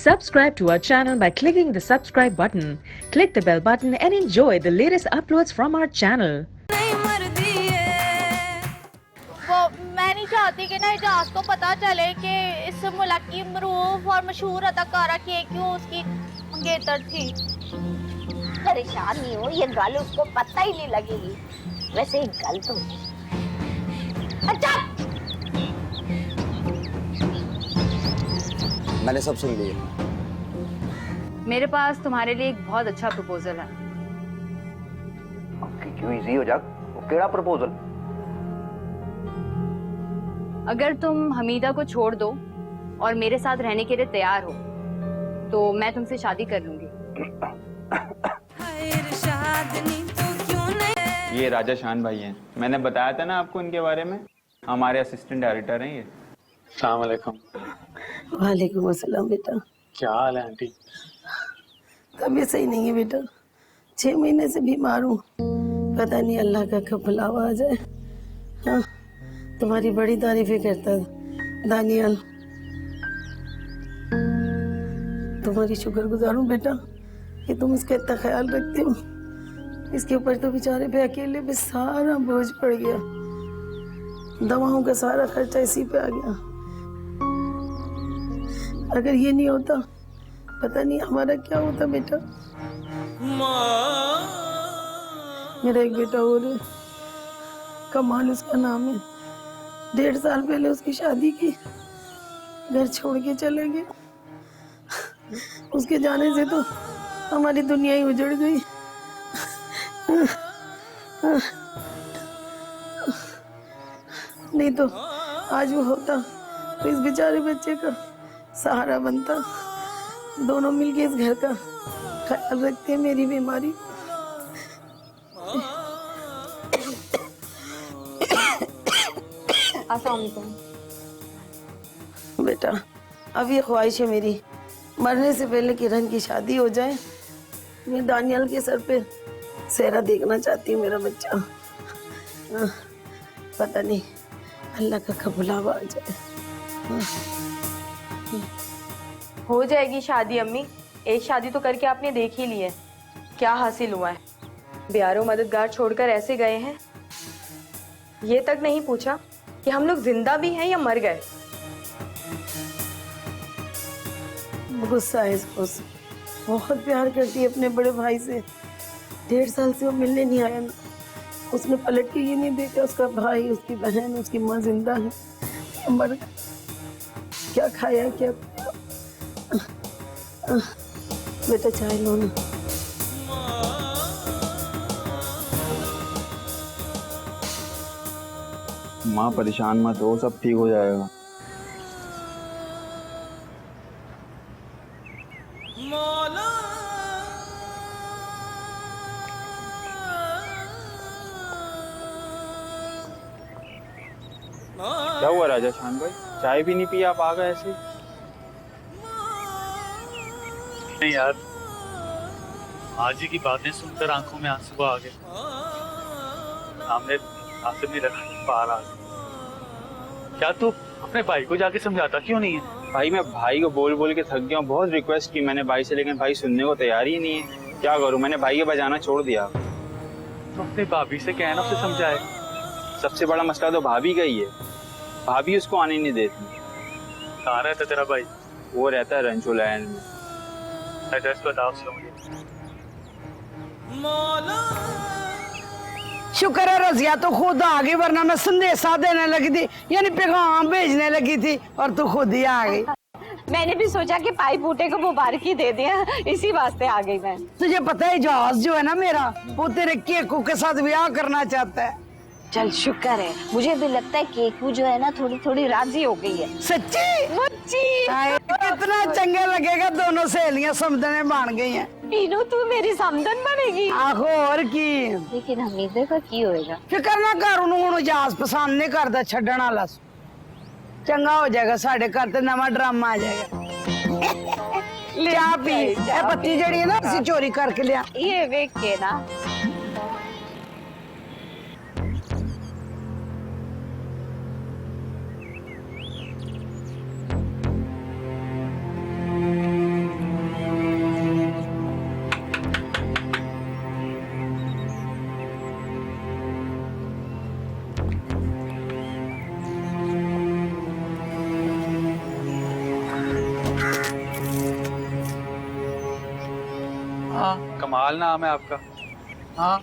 Subscribe to our channel by clicking the subscribe button. Click the bell button and enjoy the latest uploads from our channel. वो मैं नहीं चाहती कि ना इजाज को पता चले कि इस मुल्क की मरूफ और मशहूर अदाकारा की क्यों उसकी मंगेतर थी। परेशान नहीं हो, ये गल उसको पता ही नहीं लगेगी। वैसे एक गल तो अच्छा, मैंने सब सुन लिया। मेरे पास तुम्हारे लिए एक बहुत अच्छा प्रपोजल है। क्यों इजी हो जा, वो केड़ा प्रपोजल? अगर तुम हमीदा को छोड़ दो और मेरे साथ रहने के लिए तैयार हो तो मैं तुमसे शादी कर लूंगी। ये राजा शान भाई हैं, मैंने बताया था ना आपको इनके बारे में, हमारे असिस्टेंट डायरेक्टर हैं ये। अस्सलाम वालेकुम। वालेकुम अस्सलाम बेटा। क्या हाल है आंटी? तबीयत सही नहीं है बेटा, 6 महीने से बीमार हूँ। पता नहीं अल्लाह का कब बुलावा आ जाए। हाँ, तुम्हारी बड़ी तारीफें करता दानियल। तुम्हारी शुक्रगुजार हूँ बेटा कि तुम इसका इतना ख्याल रखते हो। इसके ऊपर तो बेचारे पे अकेले पे सारा बोझ पड़ गया, दवाओं का सारा खर्चा इसी पे आ गया। अगर ये नहीं होता पता नहीं हमारा क्या होता बेटा। मेरा एक बेटा और है, कमाल उसका नाम है। 1.5 साल पहले उसकी शादी की, घर छोड़ के चले गए। उसके जाने से तो हमारी दुनिया ही उजड़ गई। नहीं तो आज वो होता तो इस बेचारे बच्चे का सहारा बनता। दोनों मिलके इस घर का ख्याल रखते हैं मेरी बीमारी। बेटा अब ये ख्वाहिश है मेरी, मरने से पहले किरण की शादी हो जाए। मैं दानियल के सर पे सेहरा देखना चाहती हूँ, मेरा बच्चा। पता नहीं अल्लाह का कब बुलावा आ जाए। हो जाएगी शादी अम्मी, एक शादी तो करके आपने देख ही ली है। क्या हासिल हुआ है? बियारो मददगार छोड़कर ऐसे गए हैं, ये तक नहीं पूछा कि हम लोग जिंदा भी हैं या मर गए। गुस्सा है इसको, बहुत प्यार करती है अपने बड़े भाई से। 1.5 साल से वो मिलने नहीं आया ना। उसने पलट के ये नहीं देखा उसका भाई, उसकी बहन, उसकी माँ जिंदा है या मर गए, क्या खाया क्या। बेटा चाय लो ना। माँ परेशान मत हो, सब ठीक हो जाएगा। क्या हुआ राजा शान भाई, चाय भी नहीं पी आप आ गए ऐसे? नहीं यार, आज ही की बातें सुनकर आंखों में आंसू आ गए। सामने आसिफ नहीं रखा, बाहर आ गए। क्या तू अपने भाई को जाके समझाता क्यों नहीं है? भाई मैं भाई को बोल बोल के थक गया हूँ, बहुत रिक्वेस्ट की मैंने भाई से, लेकिन भाई सुनने को तैयार ही नहीं है। क्या करूँ, मैंने भाई के बजाना छोड़ दिया। तो अपने भाभी से कहना, उसे समझाए। सबसे बड़ा मसला तो भाभी का ही है, भाभी उसको आने नहीं देती। कहाँ रहता तेरा भाई? वो रहता है रंचो लैंड में। एड्रेस बताओ उसको मुझे। शुक्र है रजिया तो खुद आ गई, वरना मैं संदेशा देने लगी थी, यानी पैगाम भेजने लगी थी और तू खुद ही आ गई। मैंने भी सोचा कि पाई बूटे को मुबारकी दे दिया, इसी वास्ते आ गई मैं। तुझे पता है जहाज जो है ना मेरा, वो तेरे केकू के साथ ब्याह करना चाहता है। चल शुक्र है, मुझे भी लगता है केकू जो है ना थोड़ी थोड़ी राजी हो गई है। सच्ची मुच्ची कितना चंगा लगेगा, दोनों सहेलियां समझने बन गई हैं। पीनू तू मेरी समझन बनेगी। आखो और की, लेकिन हमीदे का की होएगा? फिक्र ना कर, उन्होंने जहाज पसंद नहीं करता छड़न वाला। चंगा हो जाएगा, साढ़े घर ते नवा ड्रामा आ जाएगा। चाह पी, पत्ती जड़ी है ना असी चोरी करके लिया। ये वेख के ना कमाल नाम है आपका। हाँ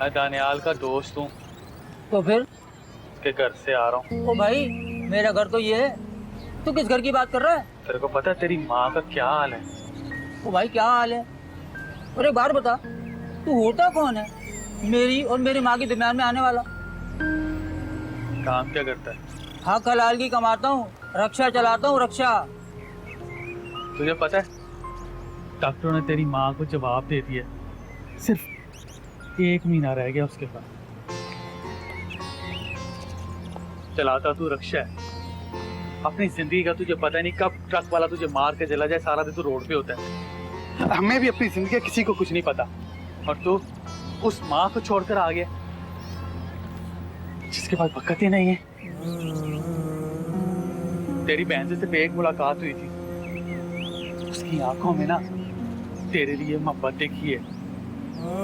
मैं दानियाल का दोस्त हूँ, तो फिर? उसके घर से आ रहा हूँ। ओ भाई मेरा घर तो ये है, तू किस घर की बात कर रहा है? तेरे को पता है तेरी माँ का क्या हाल है? ओ भाई क्या हाल है? और एक बार बता, तू होता कौन है मेरी और मेरी माँ के दरमियान में आने वाला? काम क्या करता है? हक हलाल की कमाता हूँ, रक्षा चलाता हूँ, रक्षा। तुझे पता है डॉक्टरों ने तेरी माँ को जवाब दे दिया, सिर्फ 1 महीना रह गया उसके पास। चलाता तू रक्षा है, अपनी जिंदगी का तुझे पता नहीं कब ट्रक वाला तुझे मार के चला जाए, सारा दिन तू रोड पे होता है। हमें भी अपनी जिंदगी का किसी को कुछ नहीं पता, और तू उस माँ को छोड़कर आ गया जिसके पास वक्त ही नहीं है। तेरी बहन से सिर्फ एक मुलाकात हुई थी, उसकी आंखों में ना तेरे लिए मोहब्बत देखी है,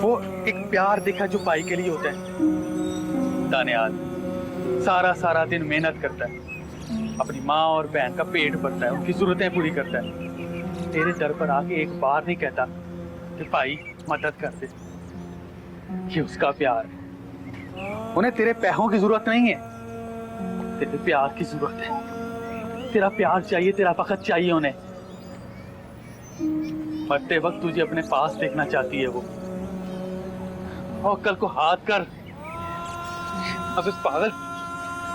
वो एक प्यार देखा जो भाई के लिए होता है। दानियाल सारा दिन मेहनत करता है, अपनी माँ और बहन का पेट भरता है, उनकी जरूरतें पूरी करता है। तेरे दर पर आके एक बार नहीं कहता कि भाई मदद कर दे। ये उसका प्यार है, उन्हें तेरे पैसों की जरूरत नहीं है, तेरे प्यार की जरूरत है। तेरा प्यार चाहिए, तेरा वक्त चाहिए उन्हें। मरते वक्त तुझे अपने पास देखना चाहती है वो, और कल को हाथ कर। अब इस पागल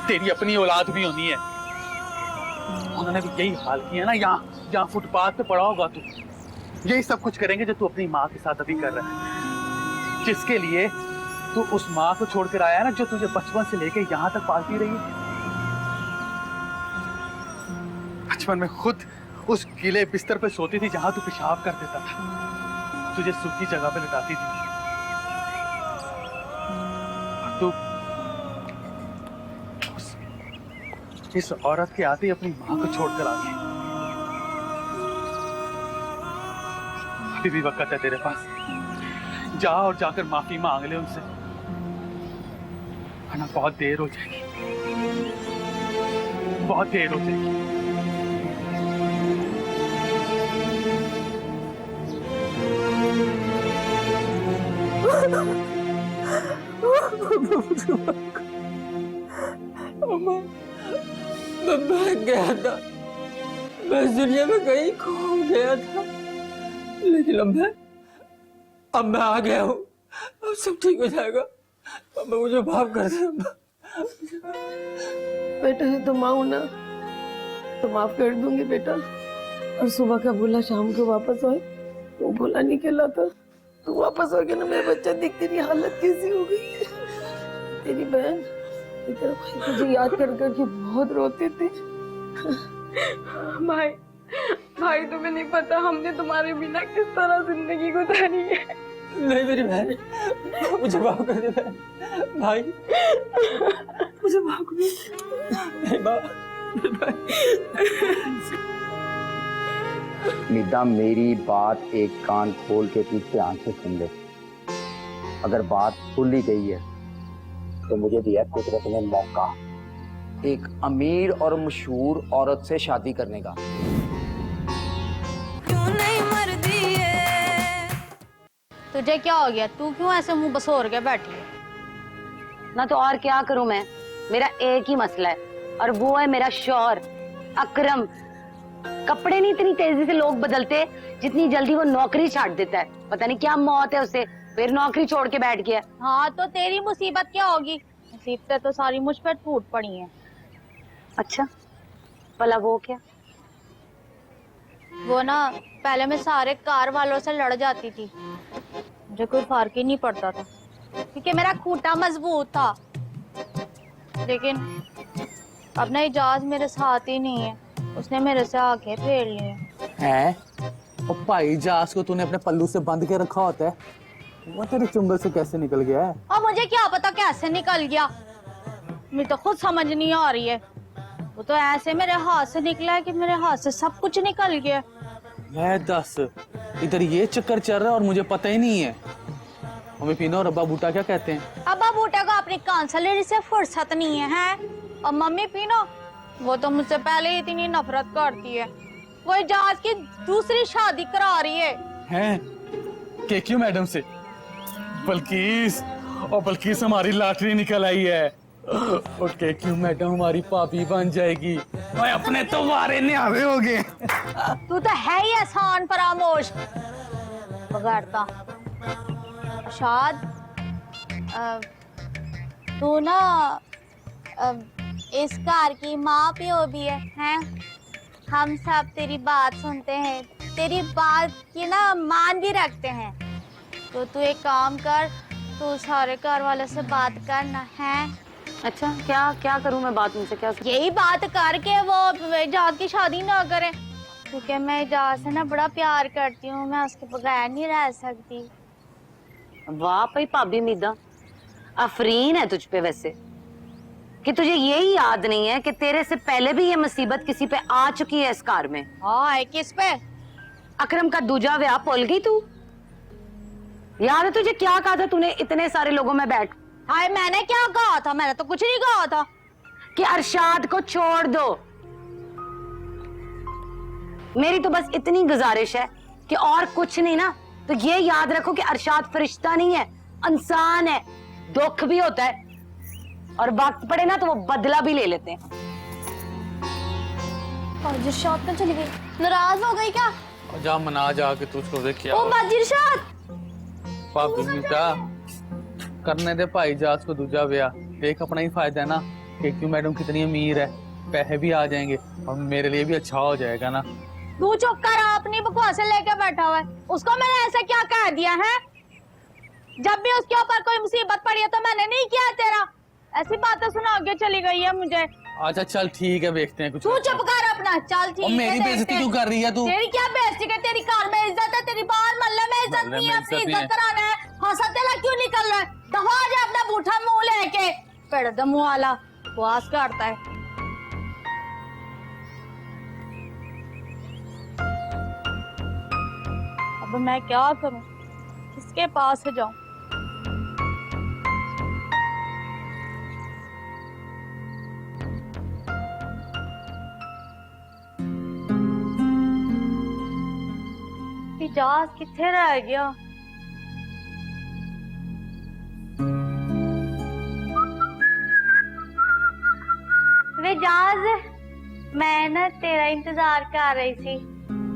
तेरी अपनी औलाद भी होनी है, उन्होंने भी यही हाल किया ना। यहाँ फुटपाथ पे पड़ा होगा तू, यही सब कुछ करेंगे जो तू अपनी माँ के साथ अभी कर रहा है, जिसके लिए तू उस माँ को छोड़कर आया है ना, जो तुझे बचपन से लेके यहाँ तक पालती रही। बचपन में खुद उस गीले बिस्तर पे सोती थी जहां तू पेशाब कर देता था, तुझे सूखी जगह पे लिटाती थी। और तू इस औरत के आते ही अपनी माँ को छोड़कर आ गई। अभी भी वक्त है तेरे पास, जा और जाकर माफी मांग ले उनसे, वरना बहुत देर हो जाएगी, बहुत देर हो जाएगी। मैं भाग गया था, मैं इस दुनिया में कहीं खो गया था, लेकिन अब मैं आ गया हूँ, अब सब ठीक हो जाएगा। अब मुझे माफ कर दे। बेटा ये तो माँ हूं ना, तो माफ कर दूंगी बेटा। और सुबह का बोला शाम को वापस आए, वो बोला नहीं कहलाता। तू वापस आ गया ना, मेरा बच्चा देख तेरी हालत कैसी हो गई है। तेरी बहन तेरा भाई तुझे याद कर करके बहुत रोते थे। भाई तुम्हें नहीं पता हमने तुम्हारे बिना किस तरह जिंदगी गुजारी है। नहीं मेरी बहन, मुझे माफ कर दे बहन। भाई मुझे माफ कर दे। नहीं माँ, निदा मेरी बात एक कान खोल के तू ध्यान से सुन ले। अगर बात खुल ही गई है तो मुझे दिया कुदरत ने मौका एक अमीर और मशहूर औरत से शादी करने का। तुझे क्या हो गया? तू क्यों ऐसे मुंह बसोर के बैठी है? ना तो और क्या करूं मैं, मेरा एक ही मसला है, और वो है मेरा शौहर अकरम। कपड़े नहीं इतनी तेजी से लोग बदलते जितनी जल्दी वो नौकरी छाड़ देता है। पता नहीं क्या मौत है उसे, फिर नौकरी छोड़ के बैठ गया। हाँ तो तेरी मुसीबत क्या होगी? मुसीबतें तो सारी मुझ पर टूट पड़ी हैं। अच्छा भला वो क्या? वो ना, पहले मैं सारे कार वालों से लड़ जाती थी, मुझे कोई फर्क ही नहीं पड़ता था क्योंकि मेरा खूंटा मजबूत था। लेकिन अब ना इजाज मेरे साथ ही नहीं है, उसने मेरे से आंखें फेर ली हैं। और भाई जहाज को तूने अपने पल्लू से बंद के रखा होता है, वो तेरे चुंगल से कैसे निकल गया है? और मुझे क्या पता कैसे निकल गया, मुझे तो खुद समझ नहीं आ रही है। वो तो ऐसे मेरे हाथ से निकला है कि मेरे हाथ से सब कुछ निकल गया। मैं दस, इधर ये चक्कर चल रहा है और मुझे पता ही नहीं है। हमें पीना और अब्बा बूटा क्या कहते हैं? अब्बा बूटा को अपनी कांसलरी से फुर्सत नहीं है, और मम्मी पीनो वो तो मुझसे पहले ही इतनी नफरत करती है। वो जहाज की दूसरी शादी करा रही है। हैं केक्यू मैडम से। बल्किस, और बल्किस हमारी लॉटरी निकल आई है और केक्यू मैडम हमारी भाभी बन जाएगी। ओए अपने तो वारे न्यावे हो गए। तू तो है ही एहसान फरामोश बगैरता। शाद तू ना इस घर की माँ प्यो भी है? हम सब तेरी बात सुनते हैं, तेरी बात की ना मान भी रखते हैं। तो तू एक काम कर, तू सारे घर वालों से बात करना है। अच्छा, क्या क्या करूं मैं बात उनसे? क्या यही बात करके वो इजाज की शादी ना करे, क्योंकि मैं इजाज से ना बड़ा प्यार करती हूँ, मैं उसके बगैर नहीं रह सकती। वाह भाई भाभी मीदा, अफरीन है तुझ पे वैसे कि तुझे यही याद नहीं है कि तेरे से पहले भी ये मुसीबत किसी पे आ चुकी है इस कार में। हाँ, किस पे? अकरम का दूजा ब्याह भूल गई तू? याद है तुझे क्या कहा था तूने इतने सारे लोगों में बैठ? हाय, मैंने क्या कहा था? मैंने तो कुछ नहीं कहा था। कि अरशाद को छोड़ दो। मेरी तो बस इतनी गुजारिश है कि और कुछ नहीं ना, तो ये याद रखो कि अरशाद फरिश्ता नहीं है, इंसान है। दुख भी होता है और वक्त पड़े ना तो वो बदला भी ले लेते हैं। और इरशाद तो चली गई, नाराज हो गई क्या? जा मना जाके तू उसको देख क्या ओ बाजी इरशाद, भाभी मीदा करने दे भाई जास को दूजा ब्याह। देख अपना ही फायदा है ना, केक्यू मैडम कितनी अमीर है, पैसे भी आ जाएंगे और मेरे लिए भी अच्छा हो जाएगा ना। तू चुप कर, अपनी बकवासें लेके बैठा हुआ है। उसको मैंने ऐसा क्या कह दिया है? जब भी उसके ऊपर कोई मुसीबत पड़ी है तो मैंने नहीं किया तेरा। ऐसी बातें सुना के चली गई है मुझे। अच्छा चल ठीक है, देखते हैं कुछ। तू चुप कर अपना, चल ठीक है। मेरी बेइज्जती क्यों कर रही है तू? तेरी क्या बेइज्जती है? तेरी कार में इज्जत है, तेरी बाहर मोहल्ले में इज्जत नहीं है, अपनी इज्जत कराना है। हंसा तेरा क्यों निकल रहा है? दफा जा अपना बूठा मुंह लेके, पेड़ दम वाला बकवास करता है। अब मैं क्या करूं, किसके पास जाऊं? इजाज किथे रह गया? इजाज, मैं ना तेरा इंतजार कर रही थी।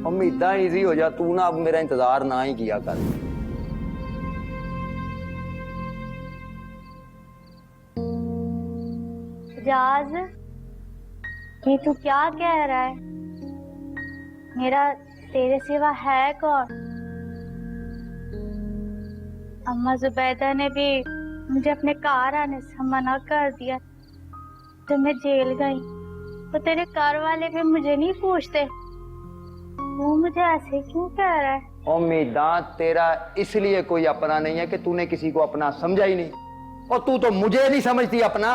उम्मीदां इजी हो जा, तू ना अब मेरा इंतजार ना ही किया कर। इजाज, ये तू क्या कह रहा है? मेरा तेरे सिवा है कौन? अम्मा जुबैदा ने भी मुझे अपने कार आने से मना कर दिया। तो मैं जेल गई तो तेरे कार वाले भी मुझे नहीं पूछते। वो मुझे ऐसे क्यों कह रहा है? उम्मीदां तेरा इसलिए कोई अपना नहीं है कि तूने किसी को अपना समझा ही नहीं, और तू तो मुझे नहीं समझती अपना।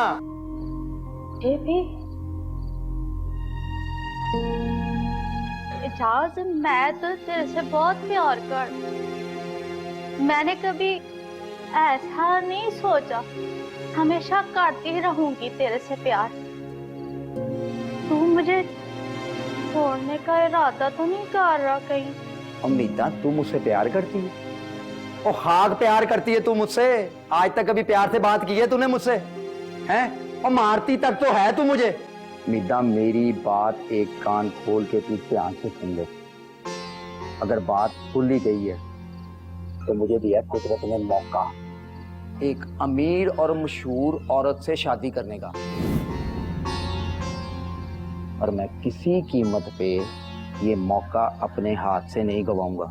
ये भी इजाज, मैं तो तेरे से बहुत प्यार कर, मैंने कभी ऐसा नहीं सोचा। हमेशा करती रहूंगी तेरे से प्यार। तू मुझे छोड़ने का इरादा तो नहीं कर रहा कहीं? उम्मीदां तू मुझसे प्यार करती है? ओ खाक प्यार करती है तू मुझसे? आज तक कभी प्यार से बात की है तूने मुझसे? हैं? और मारती तक तो है तू मुझे। उम्मीदां मेरी बात एक कान खोल के तू ध्यान से सुन ले। अगर बात खुल ही गई है तो मुझे दिया कुदरत ने मौका एक अमीर और मशहूर औरत से शादी करने का, और मैं किसी कीमत पे ये मौका अपने हाथ से नहीं गवाऊंगा।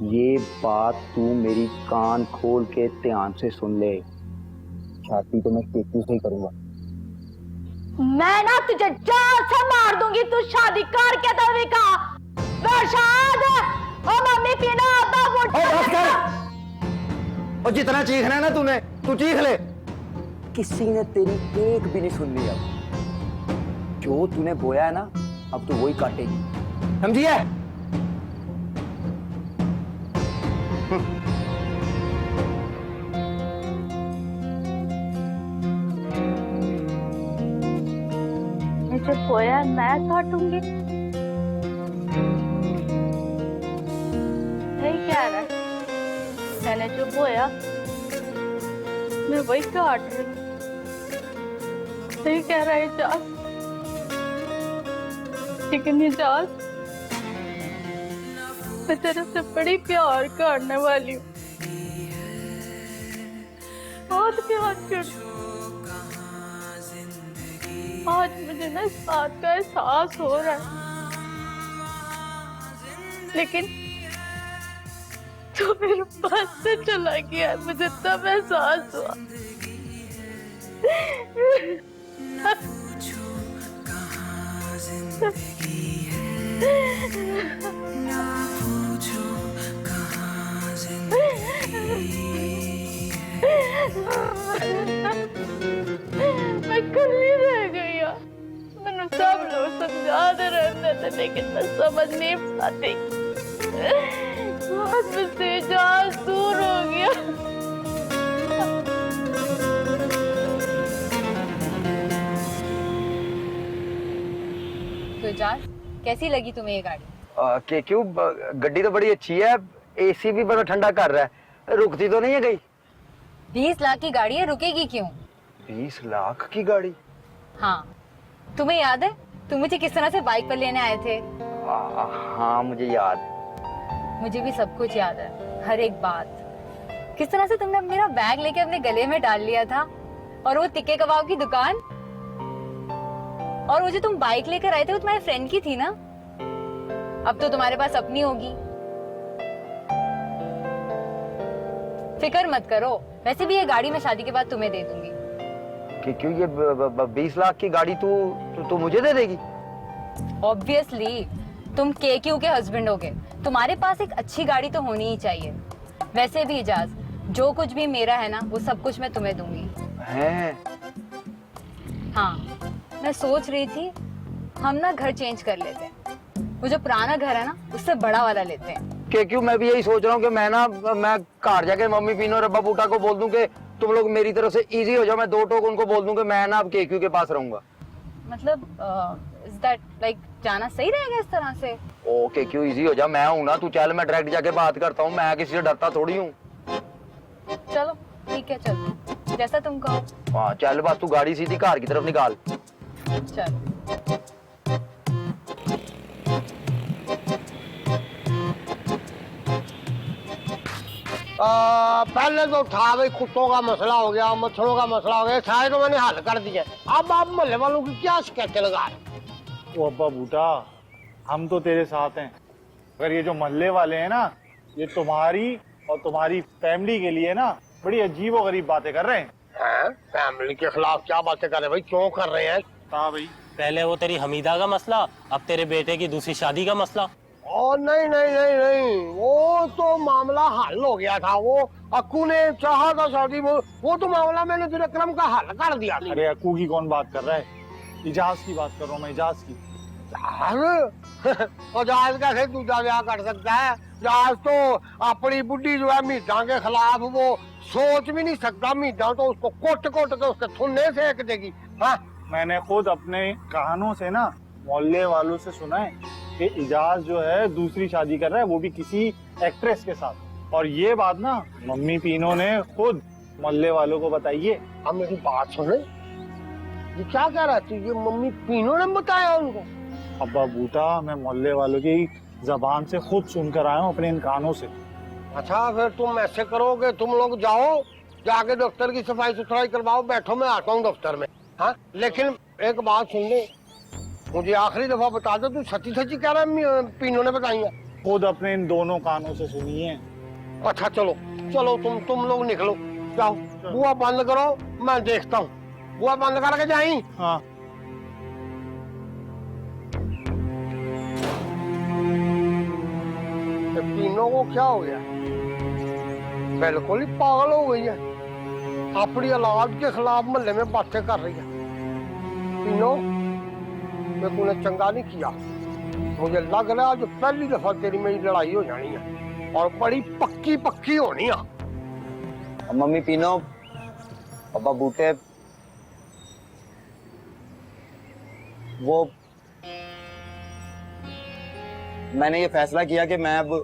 ये बात तू मेरी कान खोल के ध्यान से सुन ले। शादी तो मैं केतू से ही करूंगा। मैं ना तुझे जान से मार दूंगी, तू शादी करके तो भी का। ओ मम्मी पीना आता बस कर। और जितना चीखना है ना तूने, तू चीख ले। किसी ने तेरी एक भी नहीं सुननी। अब जो तूने बोया है ना, अब तू वही काटेगी, समझिए? जो बोया मैं काटूंगी। रहा है? मैंने जो बोया मैं वही काट रही हूँ। सही कह रहा है इजाज, लेकिन इजाज मैं तेरे से बड़ी प्यार करने वाली हूँ, बहुत प्यार करती हूँ। आज मुझे ना इस बात का एहसास हो रहा है, लेकिन तो मेरे पास से चला गया, मुझे तब एहसास हुआ। मैं कल्ली रह गई यार। मैंने सब लोग समझाते रहते थे, लेकिन मैं समझ नहीं पाती। आज मुझसे इजाज दूर हो गया। तो इजाज, कैसी लगी तुम्हें ये गाड़ी? क्यों गड्डी तो बड़ी अच्छी है, एसी भी बड़ा ठंडा कर रहा है, रुकती तो नहीं है कहीं? 20 लाख की गाड़ी है, रुकेगी क्यों? 20 लाख की गाड़ी? हाँ, तुम्हें याद है तुम मुझे किस तरह से बाइक पर लेने आए थे? हाँ मुझे याद। मुझे भी सब कुछ याद है, हर एक बात। किस तरह से तुमने मेरा बैग लेके अपने गले में डाल लिया था, और वो टिक्के कबाब की दुकान, और वो जो तुम बाइक लेकर आए थे वो तुम्हारे फ्रेंड की थी ना? अब तो तुम्हारे पास अपनी होगी। फिक्र मत करो, वैसे भी ये गाड़ी मैं शादी के बाद तुम्हें दे दूंगी। क्यों ये 20 लाख की गाड़ी तू मुझे दे देगी? ऑब्वियसली, तुम केक्यू के हस्बैंड होगे, तुम्हारे पास एक अच्छी गाड़ी तो होनी ही चाहिए। वैसे भी इजाज, जो कुछ भी मेरा है ना, वो सब कुछ मैं तुम्हें दूंगी। हैं? हाँ, मैं सोच रही थी हम ना घर चेंज कर लेते हैं, वो जो पुराना घर है ना उससे बड़ा वाला लेते हैं। क्यों मैं भी यही सोच रहा हूँ कि मैं घर जाके मम्मी पीनो और अब्बा बूटा को बोल दूं कि तुम लोग मेरी तरफ से इजी हो जाओ, मैं 2 टोक उनको बोल दूं कि मैं ना अब केक्यू के पास रहूंगा। मतलब इज दैट लाइक जाना सही रहेगा इस तरह से? ओके क्यों इजी हो जा, मैं हूं ना, तू चल, मैं डायरेक्ट जाके बात करता हूँ, मैं किसी से डरता थोड़ी हूँ। चलो ठीक है, चलो जैसा तुम कहो। हाँ चल, बस तू गाड़ी सीधी घर की तरफ निकाल। चलो। पहले तो था भाई कुत्तों का मसला हो गया, मच्छरों का मसला हो गया, सारे तो मैंने हल कर दिया। अब आप मोहल्ले वालों की क्या शिकायत लगा रहे? ओ अब्बा बूटा, हम तो तेरे साथ हैं, अगर ये जो मोहल्ले वाले हैं ना, ये तुम्हारी और तुम्हारी फैमिली के लिए ना बड़ी अजीब और गरीब बातें कर रहे हैं। फैमिली के खिलाफ क्या बातें कर रहे हैं भाई, क्यों कर रहे हैं? हाँ भाई, पहले वो तेरी हमीदा का मसला, अब तेरे बेटे की दूसरी शादी का मसला। और नहीं नहीं नहीं नहीं, वो तो मामला हल हो गया था। वो अक्कू ने चाहा था शादी, वो तो मामला मैंने फिर अकरम का हल कर दिया। अरे अक्कू की कौन बात कर रहा है? इजाज की बात कर रहा हूँ मैं, इजाज की। जहाज कैसे दूसरा ब्याह कर सकता है? जहाज तो अपनी बुढ़ी जो है मीठा के खिलाफ वो सोच भी नहीं सकता। मीठा तो उसको कोट कोट के उसके थुन्ने सेक देगी। हाँ, मैंने खुद अपने कानों से ना मोहल्ले वालों से सुना है कि इजाज जो है दूसरी शादी कर रहा है, वो भी किसी एक्ट्रेस के साथ। और ये बात ना मम्मी पीनो ने खुद मोहल्ले वालों को बताई है। अब मेरी बात सुने, ये क्या कह रहा थी? ये मम्मी पीनो ने बताया उनको? अब्बा बूटा, मैं मोहल्ले वालों की जबान से खुद सुनकर आया हूँ, अपने इन कानों से। अच्छा, फिर तुम ऐसे करोगे, तुम लोग जाओ, जाके दफ्तर की सफाई सुथराई करवाओ, बैठो, मैं आता हूँ दफ्तर में। हाँ, लेकिन एक बात सुन ले, मुझे आखिरी दफा बता दो, तू सच्ची सच्ची कह रहा है पीनो ने बताई है? खुद अपने इन दोनों कानों से सुनी है। अच्छा चलो चलो, तुम लोग निकलो, जाओ, बुआ बंद करो, मैं देखता हूँ। बुआ बंद करके जाई। हाँ। पीनो को क्या हो गया? बिल्कुल ही पागल हो गई है, अपनी औलाद के खिलाफ मोहल्ले में बातें कर रही है। पीनो, मैं तूने चंगा नहीं किया। मुझे लग रहा है जो पहली दफा तेरी मेरी लड़ाई हो जानी है, और बड़ी पक्की पक्की होनी है। मम्मी पीनो, अब्बा बूटे, वो मैंने ये फैसला किया कि मैं अब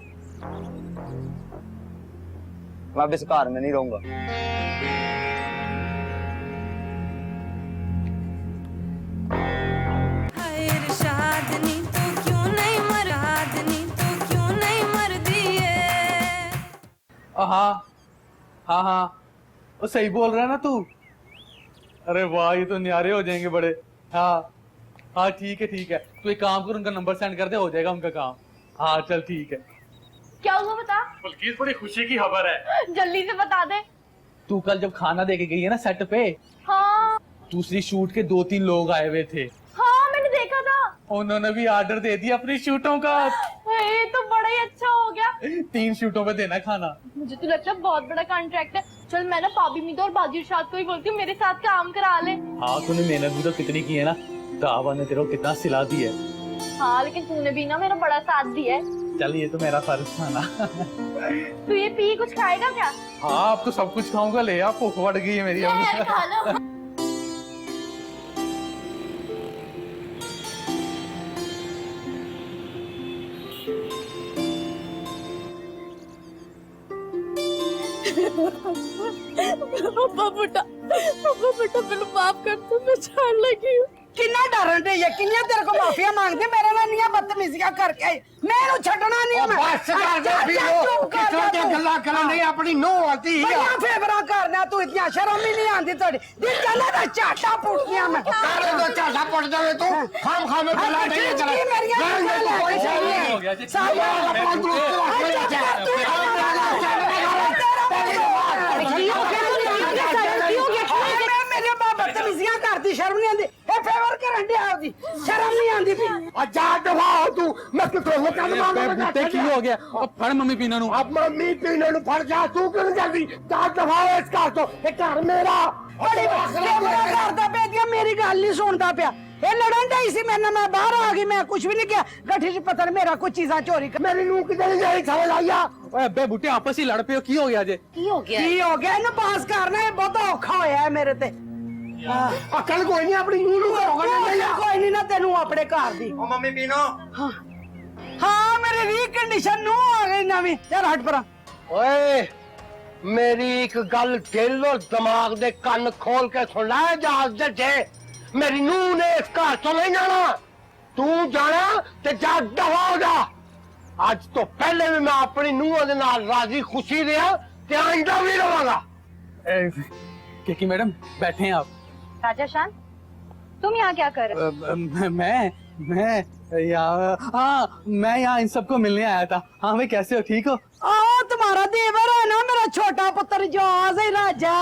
मैं अब इस घर में नहीं रहूंगा। हाँ हाँ हाँ, वो सही बोल रहा है ना तू। अरे वाह, ये तो न्यारे हो जाएंगे बड़े। हाँ हाँ ठीक है ठीक है, तू एक काम कर, उनका नंबर सेंड कर दे, हो जाएगा उनका काम। हाँ चल ठीक है। क्या हुआ बता। बल्कि बड़ी खुशी की खबर है। जल्दी से बता दे। तू कल जब खाना दे के गई है ना सेट पे, हाँ दूसरी शूट के 2-3 लोग आए हुए थे। हाँ मैंने देखा था। उन्होंने भी ऑर्डर दे दिया अपनी शूटों का। ये तो बड़ा ही अच्छा हो गया। 3 शूटों पे देना खाना। मुझे तो लगता है बहुत बड़ा कॉन्ट्रैक्ट है। चल मैं ना पाबी मीतो और बाजी इरशाद को ही बोलती हूँ मेरे साथ काम करा ले। हाँ तूने मेहनत भी तो कितनी की है ना, दावा ने तेरे को कितना सिला दी है। हाँ लेकिन तूने भी ना मेरा बड़ा साथ दिया है। चल ये तो मेरा फर्ज था ना। तू ये पी कुछ खाएगा क्या। हाँ अब तो सब कुछ खाऊंगा, ले आप भूख बढ़ गई है मेरी। ले, खा लो। बेटा मैंने माफ कर दो, मैं छाड़ लगी हूँ। किन्ना डरन दे किन्ना तेरे को माफिया मांगदे मेरे नाल नहीं बदतमीजियां करके मैनू छड्डना नहीं मैं। बस कर दे फिरो, किथों दी गल्लां करन नहीं, अपनी नूह आती है। बड़ियां फेवरा करना तू, इतनी शर्म ही नहीं आंदी तोड़ी। दिल चला दा चाटा पुटनिया मैं। करे तो चाटा पड़ जावे तू, खाम खाम में गल्लां नहीं करे। नहीं तो कोई सही नहीं हो गया जी। साला अपना दोस्त मेरे बाप बदतमीजियां करदी, शर्म नहीं आंदी। ए फेवर करन दे आउदी, शर्म नहीं आंदी पी। जा दफा तू, मैं किथों मुकद मांगदा। बूटे की हो गया, अब फड़ मम्मी पीना नु। अब मम्मी पीने नु फड़ जा, तू क्यों जल्दी जा दफा इस घर तो। ये घर मेरा बड़ी फेवरा करदा पे दिया, मेरी गल नहीं सुनदा पिया। ये लड़न दई सी मेरे नाल, मैं बाहर आ गई, मैं कुछ भी नहीं किया। गठी च पत्थर मेरा कुछ चीज़ां चोरी कर। मेरी नूह किधर गई समझ आया। ओए अबे बूटे आपस ही लड़ पे हो, की हो गया जे। की हो गया की हो गया, इन्हें पास करना ये बहुत औखा होया है मेरे ते। अकल कोई नहीं, अपनी नूह नु करोगा। कोई नहीं ना तेनू अपने घर दी। ओ मम्मी पीनो। हाँ मेरी रीकंडीशन नू आ गई नवी। चल हट परा। ओए मेरी एक गल दिल और दिमाग दे कान खोल के सुन ले, जहाज दे मेरी नूह ने इस घर तो नहीं जाना। तू जाना ते जा दफा हो जा। आज तो पहले भी मैं अपनी नूह दे नाल राजी खुशी रहा ते आइंदा भी रहांगा। केकी मैडम बैठे हैं आप। राजा शान, तुम यहाँ क्या कर रहे हो? मैं यहाँ इन सबको मिलने आया था। हाँ भाई कैसे हो, ठीक हो? तुम्हारा देवर है ना मेरा छोटा पुत्र जहाज है राजा।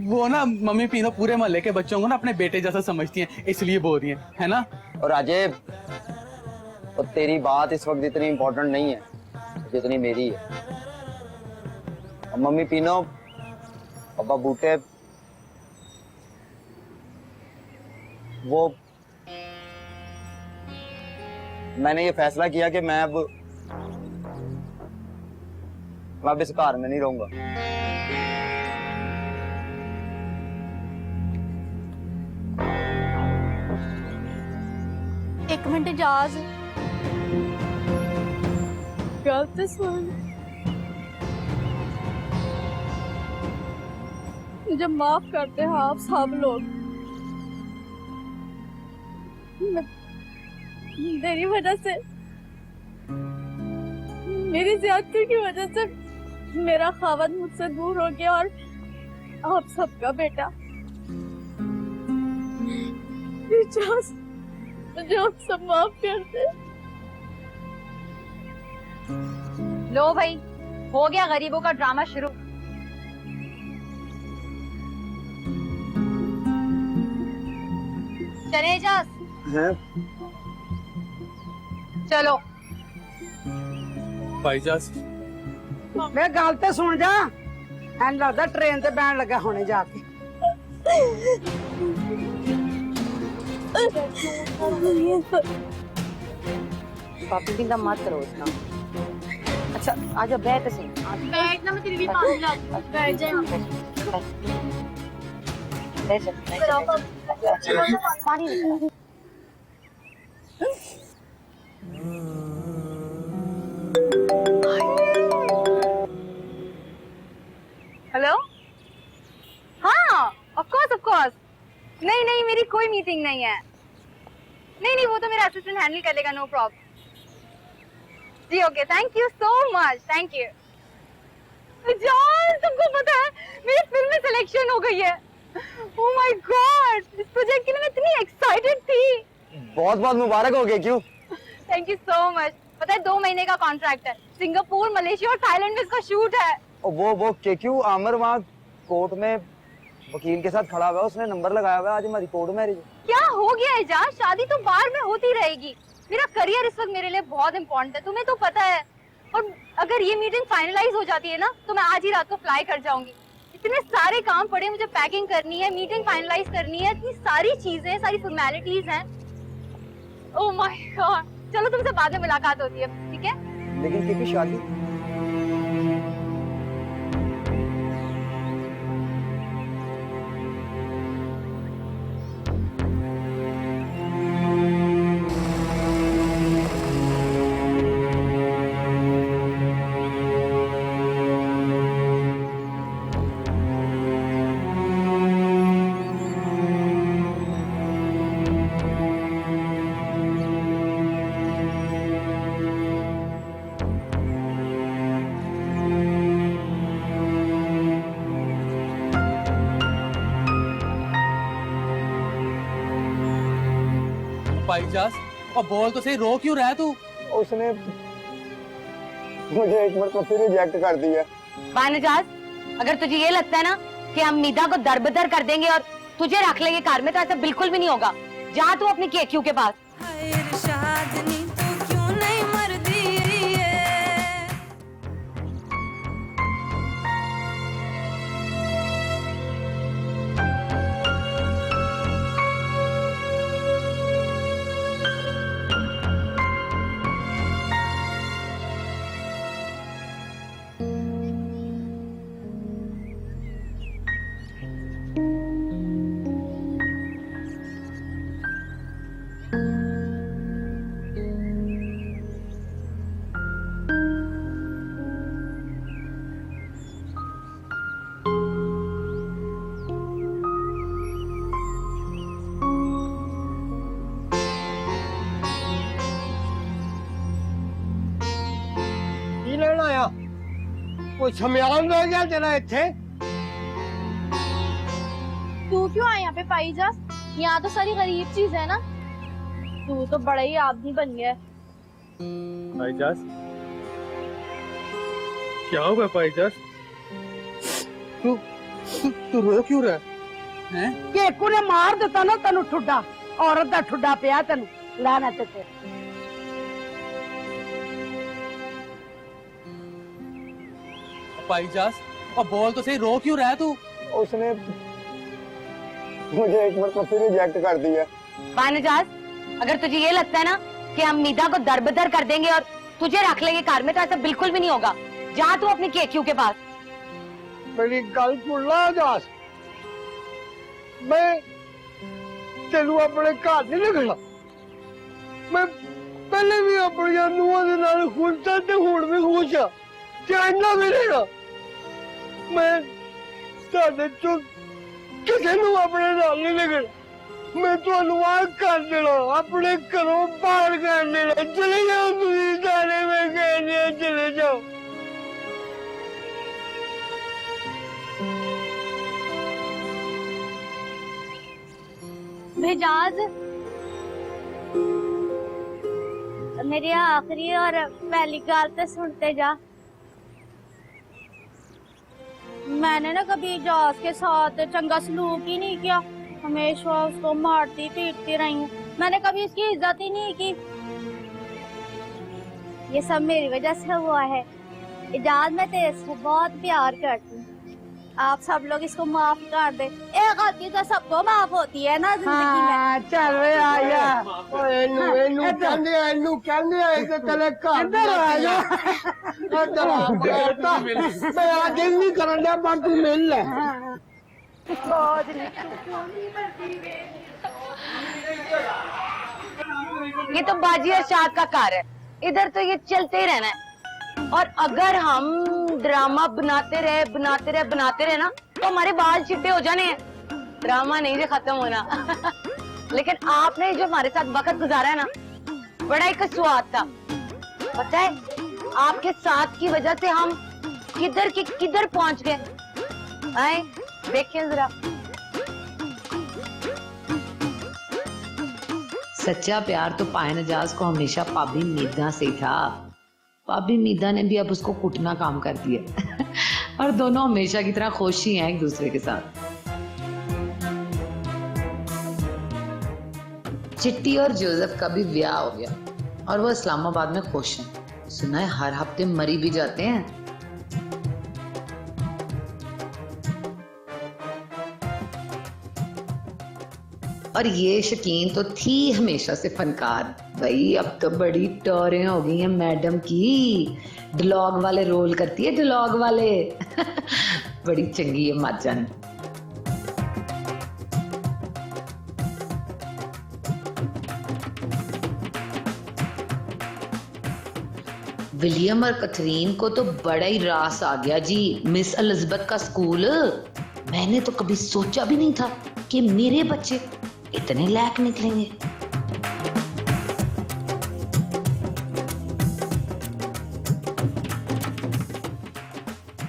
वो ना मम्मी पीनो पूरे मोहल्ले के बच्चों को ना अपने बेटे जैसा समझती हैं, इसलिए बोल रही हैं, है ना? और राजेब, और तेरी बात इस वक्त इतनी इम्पोर्टेंट नहीं है जितनी मेरी है। और मम्मी पीनो, पापा बूटे, वो मैंने ये फैसला किया कि मैं अब इस घर में नहीं रहूंगा। एक मिनट इजाज। गलत सुन, मुझे माफ करते हैं आप सब लोग। मेरी वजह से, मेरी ज्यादती की वजह से मेरा खावत मुझसे दूर हो गया और आप सबका बेटा। मुझे आप सब माफ कर दे। लो भाई, हो गया गरीबों का ड्रामा शुरू। चले जा। चलो भाईजास, मैं गल ते सुन जा। एन लगदा ट्रेन ते बैन लगा होने जाके। पापी भी मत करो इतना। अच्छा आजा बैठ सही। बैठ ना, मैं तेरे लिए पानी ला दूं। बैठ जा यहाँ पे। पानी कोई मीटिंग नहीं है। नहीं, वो तो मेरा असिस्टेंट हैंडल कर लेगा, नो प्रॉब्लम। जी okay, thank you so much, thank you. जान, तुमको पता है मेरी फिल्म में सिलेक्शन हो गई है। ओह माय गॉड, इस प्रोजेक्ट के लिए मैं इतनी एक्साइटेड थी। बहुत बहुत मुबारक हो गया। क्यों? Thank you so much. पता है 2 महीने का कॉन्ट्रैक्ट है, सिंगापुर, मलेशिया और थाईलैंड में इसका शूट है। वो क्यों आमिर वहाँ कोर्ट में वकील के साथ खड़ा हुआ है, उसने नंबर लगाया हुआ है, आज हमारी कोर्ट मैरिज है। क्या हो गया एजाज, शादी तो बाहर में होती रहेगी। मेरा करियर इस वक्त मेरे लिए बहुत इंपॉर्टेंट है, तुम्हें तो पता है। और अगर ये मीटिंग फाइनलाइज हो जाती है ना, तो मैं आज ही रात को फ्लाई कर जाऊंगी। इतने सारे काम पड़े, मुझे पैकिंग करनी है, मीटिंग फाइनलाइज करनी है, इतनी सारी चीजें, सारी फॉर्मेलिटीज हैं। ओह माय गॉड, चलो तुमसे बाद में मुलाकात होती है, ठीक है? लेकिन क्योंकि शादी भाईजान, और बोल तो सही, रो क्यों रहा है तू? उसने मुझे एक बार फिर रिजेक्ट कर दिया। बानजाज, अगर तुझे ये लगता है ना कि हम मीदा को दरबदर कर देंगे और तुझे रख लेंगे कार में, तो ऐसा बिल्कुल भी नहीं होगा। जा तू अपनी केक्यू के पास। लेना आया कोई समयान रह गया तेरा इत्थे? तू क्यों आया यहाँ पे पाईजास? यहाँ तो सारी गरीब चीज है ना। तू तो बड़ा ही आदमी बन गया। भाईजान, क्या हुआ भाईजान? तू रो क्यों रहा है? केकू ने मार दिता ना तेन ठुड्डा, औरत का ठुड्डा पिया तेन लाना ते। भाईजान, और बोल तो सही, रो क्यों रहा है तू? उसने मुझे एक बार फिर रिजेक्ट कर दिया। बानजाज, अगर तुझे ये लगता है ना कि हम मीदा को दरबदर कर देंगे और तुझे रख लेंगे कार में, तो ऐसा बिल्कुल भी नहीं होगा। जा तू अपनी केक्यू के पास। मेरी गल सुन ला जास, मैं तेनू अपने घर नहीं रखना। मैं पहले भी अपनी नूंहां दे नाल खुश था ते हुण भी खुश आ, ते इन्ना भी रहेगा। मैं तुहाडे चों किसी नूं अपने नाल नहीं रखना। मैं तुहानू आ कर देना, अपने घरों बाहर कर देना। चले जाओ तुसीं सारे, मैं कहनी आ चले जाओ। भेजाज, मेरी आखिरी और पहली गाल तो सुनते जा। मैंने ना कभी एजाज के साथ चंगा सलूक ही नहीं किया, हमेशा उसको मारती पीटती रही हूँ। मैंने कभी उसकी इज्जत ही नहीं की। ये सब मेरी वजह से हुआ है। एजाज, मैं तेरे से बहुत प्यार करती हूँ, आप सब लोग इसको माफ कर दे। एक गलती तो सबको माफ होती है ना जिंदगी में। चल रे आया, एनू कहंदे आ कि तेरे घर इधर आ जा। इधर आ बेटा, मैं आज नहीं करन दे, बाकी मिल ले। ये तो बाजी अरशाद का कार है, इधर तो ये चलते ही रहना है। और अगर हम ड्रामा बनाते रहे ना, तो हमारे बाल चिट्टे हो जाने हैं। ड्रामा नहीं से खत्म होना। लेकिन आपने जो हमारे साथ वक्त गुजारा है ना, बड़ा ही स्वाद था। पता है, आपके साथ की वजह से हम किधर की किधर पहुंच गए। आए देखिए जरा। सच्चा प्यार तो पाए नजाज को हमेशा भाभी मीदा से ही था। भाभी मीदा ने भी अब उसको कुटना काम कर दिया और दोनों हमेशा की तरह खुश ही हैं एक दूसरे के साथ। चिट्टी और जोसेफ का भी ब्याह हो गया और वो इस्लामाबाद में खुश हैं। सुना है हर हफ्ते मरी भी जाते हैं। और ये शकीन तो थी हमेशा से फनकार। भाई अब तो बड़ी टोरें हो गई हैं मैडम की, डिलॉग वाले रोल करती है, डिलॉग वाले। बड़ी चंगी है माजान। विलियम और कैथरीन को तो बड़ा ही रास आ गया जी मिस एलिजाबेथ का स्कूल। मैंने तो कभी सोचा भी नहीं था कि मेरे बच्चे इतने लायक निकलेंगे।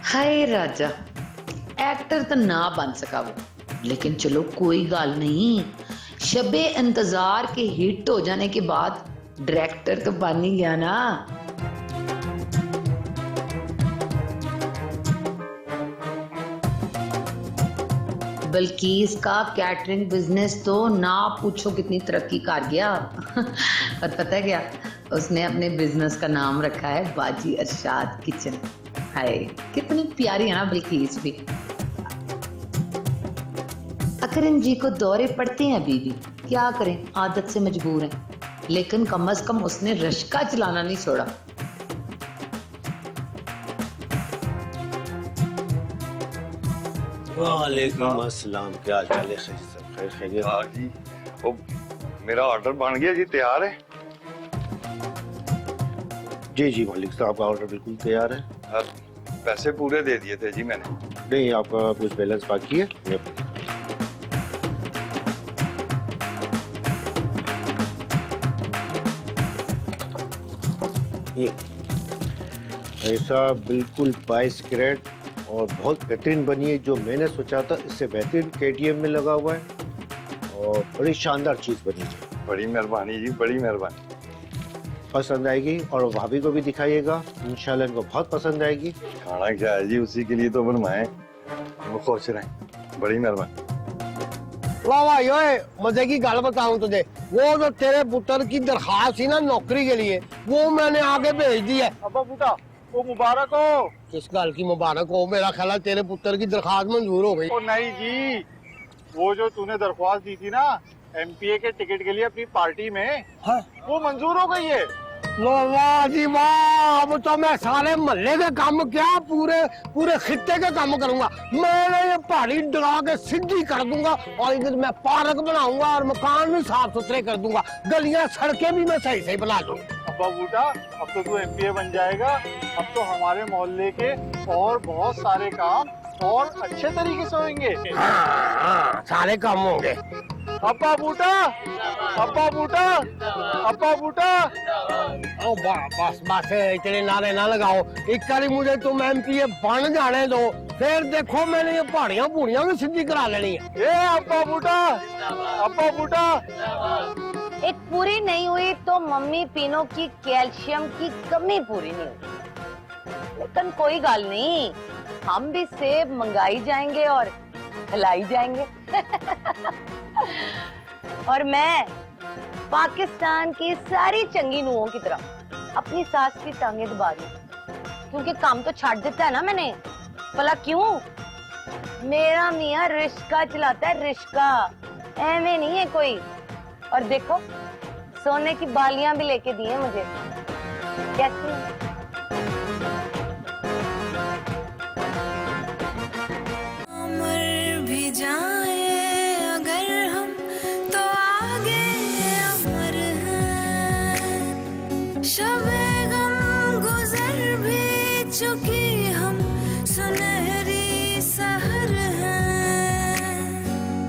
हाय राजा, एक्टर तो ना बन सका वो, लेकिन चलो कोई गल नहीं। शबे इंतजार के हिट हो जाने के बाद डायरेक्टर तो बन ही गया ना। बल्कि इसका कैटरिंग बिजनेस तो ना पूछो कितनी तरक्की कर गया। और पता है क्या, उसने अपने बिजनेस का नाम रखा है बाजी अरशाद किचन। हाय कितनी प्यारी है ना बिल्किस भी। अकरम जी को दौरे पड़ते हैं अभी भी, क्या करें आदत से मजबूर हैं, लेकिन कम से कम उसने रश्का चलाना नहीं छोड़ा। वालेकुम अस्सलाम, क्या हाल है? खैर खैरियत? हाँ जी, वो मेरा ऑर्डर बन गया जी, तैयार है। जी जी मालिक साहब, आपका ऑर्डर बिल्कुल तैयार है। पैसे पूरे दे दिए थे जी मैंने। नहीं, आपका कुछ बैलेंस बाकी है। ये ऐसा बिल्कुल 22 कैरेट और बहुत बेहतरीन बनी है। जो मैंने सोचा था इससे बेहतरीन KTM में लगा हुआ है और बड़ी शानदार चीज बनी है। बड़ी मेहरबानी जी, बड़ी मेहरबानी। पसंद आएगी और भाभी को भी दिखाइएगा, इंशाल्लाह इनको बहुत पसंद आएगी। खाना क्या है जी, उसी के लिए तो बनवाए, वो खुश रहे। बड़ी मेहरबानी। वाह भाई, ओए मजे की गल बताऊं तुझे, वो जो तेरे पुत्र की दरखास्त थी ना नौकरी के लिए, वो मैंने आगे भेज दी है। अब्बा बूटा, वो मुबारक हो। किस गल की मुबारक हो? मेरा ख्याल है तेरे पुत्र की दरखास्त मंजूर हो गई। ओ नहीं जी, वो जो तूने दरख्वास्त दी थी ना MPA के टिकट के लिए अपनी पार्टी में, हाँ? वो मंजूर हो गई है। वाह जी वाह, अब तो मैं सारे मोहल्ले के काम क्या पूरे खित्ते के काम करूंगा। मैंने ये पहाड़ी डरा के सीधी कर दूंगा और इधर मैं पार्क बनाऊंगा और मकान भी साफ सुथरे कर दूंगा, गलियां सड़कें भी मैं सही सही बना दूंगा। अब्बा बूटा, अब तो तू MPA बन जाएगा। अब तो हमारे मोहल्ले के और बहुत सारे काम और अच्छे तरीके से होंगे। हाँ, सारे काम होंगे। अब्बा बूटा, अब्बा बूटा, अब्बा बूटा। ओ बस बस, इतने नारे ना लगाओ। एक बारी मुझे तुम MPA बन जाने दो, फिर देखो मैंने ये पहाड़ियां पूड़ियां भी सीधी करा लेनी है। ए अब्बा बूटा, अब्बा बूटा। एक पूरी नहीं हुई तो मम्मी पीनो की कैल्शियम की कमी पूरी नहीं हुई। लेकिन कोई गल नहीं, हम भी सेब मंगाई जाएंगे और खिलाई जाएंगे। और मैं पाकिस्तान की सारी चंगी नुओं की तरह अपनी सास की टांगे दबा दी, क्योंकि काम तो छाड़ देता है ना मैंने। भला क्यों? मेरा मियाँ रिश्का चलाता है, रिश्का, ऐਵੇਂ नहीं है कोई। और देखो सोने की बालियां भी लेके दी है मुझे। कैसी? मर भी जाए अगर हम तो आगे अमर हैं। शब-ए-गम गुजर भी चुकी